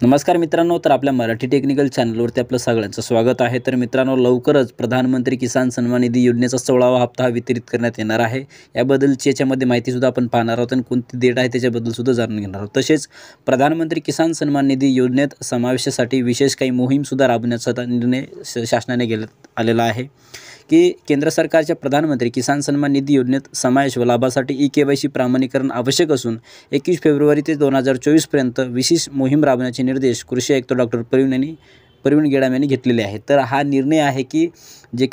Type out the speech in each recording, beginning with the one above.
नमस्कार मित्रांनो, तर आपल्या मराठी टेक्निकल चॅनलवरती आपलं सगळ्यांचं स्वागत आहे। तर मित्रांनो, लवकरच प्रधानमंत्री किसान सन्मान निधी योजनेचा 16वा हप्ता वितरित करण्यात येणार आहे। याबद्दलची याच्यामध्ये माहितीसुद्धा आपण पाहणार आहोत आणि कोणती डेट आहे त्याच्याबद्दलसुद्धा जाणून घेणार आहोत। तसेच प्रधानमंत्री किसान सन्मान निधी योजनेत समावेशासाठी विशेष काही मोहीमसुद्धा राबवण्याचा निर्णय शासनाने घेण्यात आलेला आहे की केंद्र सरकारच्या प्रधानमंत्री किसान सन्मान निधी योजनेत समावेश व लाभासाठी ई-केवायसी प्रमाणीकरण आवश्यक असून 21 फेब्रुवारी ते 2024 पर्यंत विशेष मोहीम राबवण्याचे निर्देश कृषी आयुक्त डॉक्टर प्रवीण गेडाम यांनी घेतलेले आहेत। तर हा निर्णय आहे की जे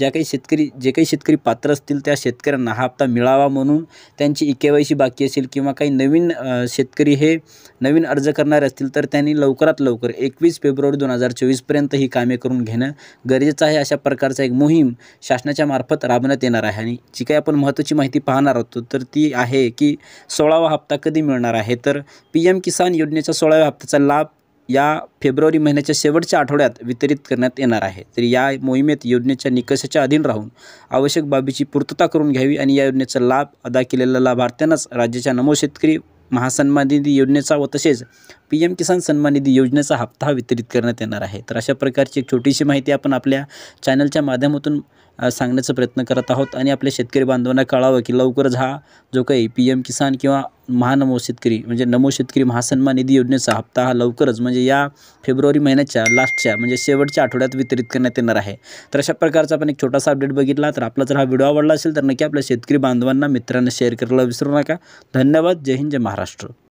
काही शेतकरी पात्र असतील त्या शेतकऱ्यांना हा हप्ता मिळावा, म्हणून त्यांची ई-केवायसी बाकी असेल किंवा काही नवीन शेतकरी हे नवीन अर्ज करणारे असतील तर त्यांनी लवकरात लवकर 21 फेब्रुवारी 2024 पर्यंत ही कामे करून घेणं गरजेचं आहे। अशा प्रकारचा एक मोहीम शासनाच्या मार्फत राबवण्यात येणार आहे आणि जी काही आपण महत्त्वाची माहिती पाहणार आहोत तर ती आहे की 16वा हप्ता कधी मिळणार आहे। तर PM किसान योजनेच्या 16व्या हप्त्याचा लाभ या फेब्रुवारी महिन्याच्या शेवटच्या आठवड्यात वितरित करण्यात येणार आहे। तर या मोहिमेत योजनेच्या निकषाच्या अधीन राहून आवश्यक बाबीची पूर्तता करून घ्यावी आणि या योजनेचा लाभ अदा केलेल्या लाभार्थ्यांनाच राज्याच्या नमो शेतकरी महासन्मान निधी योजनेचा व तसेच PM किसान सन्मान निधी योजनेचा हप्ता वितरित करण्यात येणार आहे। तर अशा प्रकारची एक छोटीशी माहिती आपण आपल्या चॅनलच्या माध्यमातून सांगण्याचा प्रयत्न करत आहोत आणि आपल्या शेतकरी बांधवांना कळावं की लवकरच हा जो काही PM किसान किंवा नमो शेतकरी महासन्मान निधी योजनेचा हप्ता हा लवकरच म्हणजे या फेब्रुवारी महिन्याच्या लास्टच्या म्हणजे शेवटच्या आठवड्यात वितरित करण्यात येणार आहे। तर अशा प्रकारचा आपण एक छोटासा अपडेट बघितला। तर आपला जर हा व्हिडिओ आवडला असेल तर नक्की आपल्या शेतकरी बांधवांना मित्रांना शेअर करायला विसरू नका। धन्यवाद। जय हिंद, जय महाराष्ट्र।